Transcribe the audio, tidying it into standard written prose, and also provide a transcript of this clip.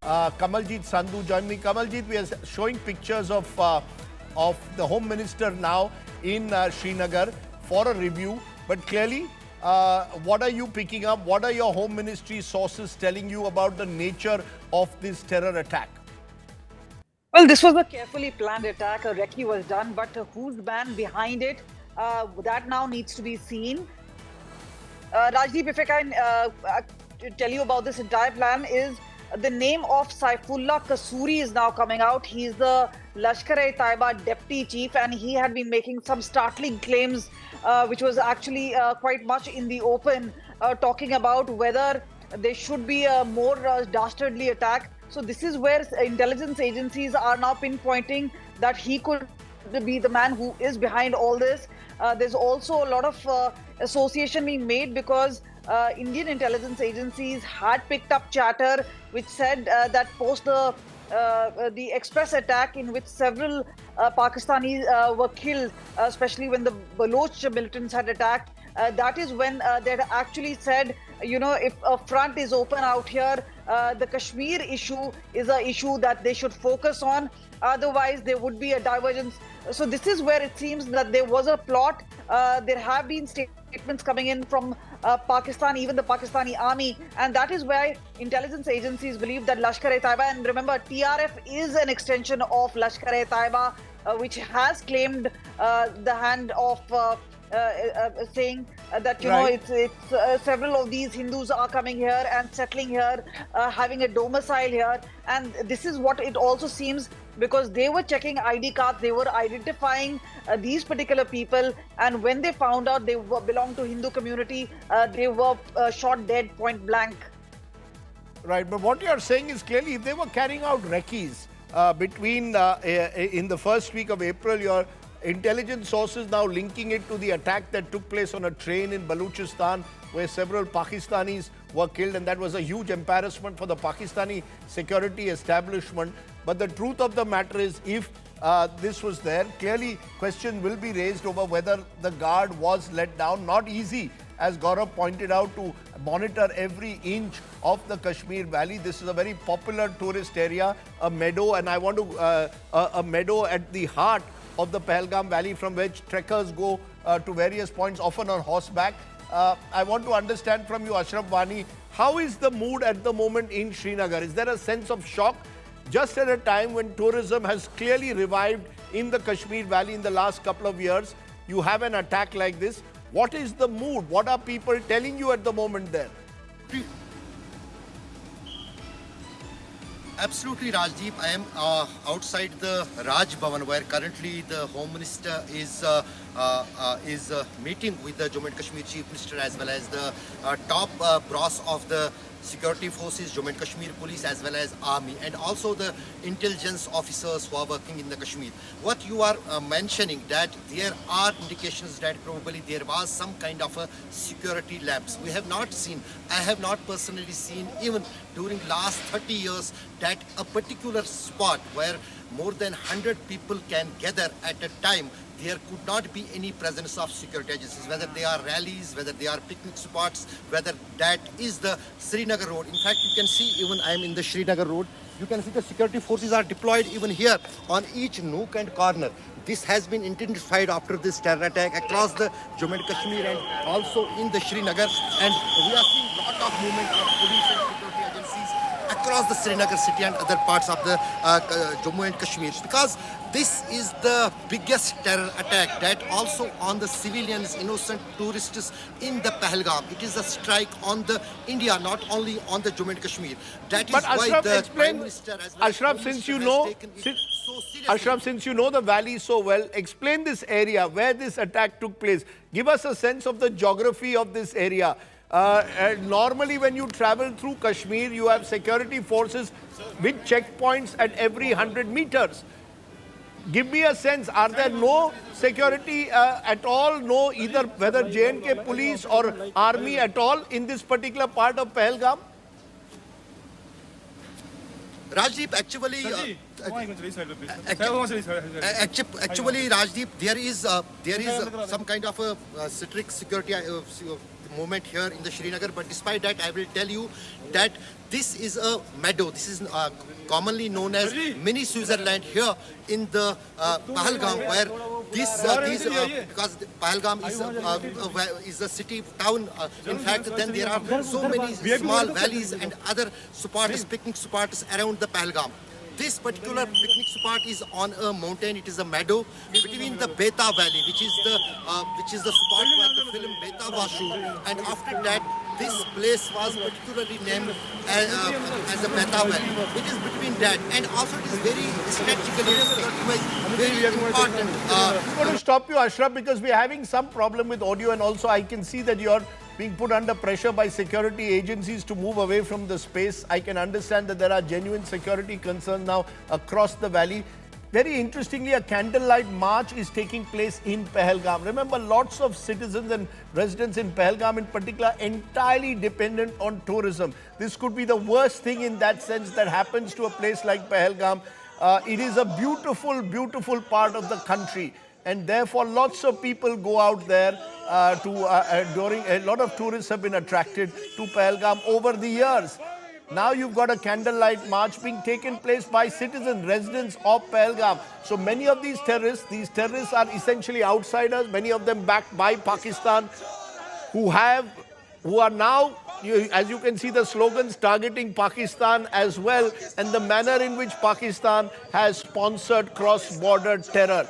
Kamaljit Sandhu join me. Kamaljit, we are showing pictures of the Home Minister now in Srinagar for a review. But clearly, what are you picking up? What are your Home Ministry sources telling you about the nature of this terror attack? Well, this was a carefully planned attack. A recce was done, but who's the man behind it? That now needs to be seen. Rajdeep, if I can tell you about this entire plan, is the name of Saifullah Kasuri is now coming out. He's the Lashkar-e-Taiba Deputy Chief, and he had been making some startling claims, which was actually quite much in the open, talking about whether there should be a more dastardly attack. So this is where intelligence agencies are now pinpointing that he could be the man who is behind all this. There's also a lot of association being made because Indian intelligence agencies had picked up chatter which said that post the express attack in which several Pakistanis were killed, especially when the Baloch militants had attacked, that is when they had actually said, you know, if a front is open out here, the Kashmir issue is an issue that they should focus on. Otherwise, there would be a divergence. So this is where it seems that there was a plot. There have been statements coming in from Pakistan, even the Pakistani army. And that is why intelligence agencies believe that Lashkar-e-Taiba, and remember, TRF is an extension of Lashkar-e-Taiba, which has claimed the hand of saying that, you know, it's several of these Hindus are coming here and settling here, having a domicile here. And this is what it also seems, because they were checking ID cards, they were identifying these particular people, and when they found out they belonged to Hindu community, they were shot dead point blank. Right, but what you are saying is clearly if they were carrying out recce's between in the first week of April, your intelligence sources now linking it to the attack that took place on a train in Balochistan where several Pakistanis were killed, and that was a huge embarrassment for the Pakistani security establishment. But the truth of the matter is, if this was there, clearly question will be raised over whether the guard was let down. Not easy, as Gaurav pointed out, to monitor every inch of the Kashmir Valley. This is a very popular tourist area, a meadow, and I want to a meadow at the heart of the Pahalgam Valley from which trekkers go to various points, often on horseback. I want to understand from you, Ashraf Wani, how is the mood at the moment in Srinagar? Is there a sense of shock just at a time when tourism has clearly revived in the Kashmir Valley in the last couple of years? You have an attack like this. What is the mood? What are people telling you at the moment there? Absolutely, Rajdeep. I am outside the Raj Bhavan, where currently the Home Minister is meeting with the Jammu and Kashmir Chief Minister as well as the top brass of the security forces, Jammu and Kashmir Police as well as Army, and also the intelligence officers who are working in the Kashmir. What you are mentioning, that there are indications that probably there was some kind of a security lapse. We have not seen, I have not personally seen, even during last 30 years, that a particular spot where more than 100 people can gather at a time, there could not be any presence of security agencies, whether they are rallies, whether they are picnic spots, whether that is the Srinagar road. In fact, you can see, even I am in the Srinagar road, you can see the security forces are deployed even here on each nook and corner. This has been intensified after this terror attack across the Jammu and Kashmir and also in the Srinagar. And we are seeing a lot of movement of police and security agencies across the Srinagar city and other parts of the Jammu and Kashmir, because this is the biggest terror attack that also on the civilians, innocent tourists in the Pahalgam. It is a strike on the India, not only on the Jammu and Kashmir. That is why the Prime Minister, as well Ashraf, as since you know, Ashraf, since you know the valley so well, explain this area where this attack took place. Give us a sense of the geography of this area. Normally when you travel through Kashmir, you have security forces with checkpoints at every 100 meters. Give me a sense, are there no security at all, no either whether J&K police or army at all in this particular part of Pahalgam? Rajdeep, actually, Rajdeep, there is some kind of a strict security movement here in the Srinagar, but despite that, I will tell you that This is a meadow. This is commonly known as mini Switzerland here in the Pahalgam, where because Pahalgam is a city town. In fact, then there are so many small valleys and other spots, picnic spots around the Pahalgam. This particular picnic spot is on a mountain. It is a meadow between the Beta Valley, which is the spot where the film Beta was shot. And after that, this place was particularly named as a Beta Valley. It is between that, and also it is very strategically, very important. I'm going to stop you, Ashraf, because we're having some problem with audio, and also I can see that you're being put under pressure by security agencies to move away from the space. I can understand that there are genuine security concerns now across the valley. Very interestingly, a candlelight march is taking place in Pahalgam. Remember, lots of citizens and residents in Pahalgam in particular entirely dependent on tourism. This could be the worst thing in that sense that happens to a place like Pahalgam. It is a beautiful, beautiful part of the country. And therefore, lots of people go out there a lot of tourists have been attracted to Pahalgam over the years. Now you've got a candlelight march being taken place by citizens, residents of Pahalgam. So many of these terrorists are essentially outsiders, many of them backed by Pakistan, who are now, as you can see, the slogans targeting Pakistan as well, and the manner in which Pakistan has sponsored cross-border terror.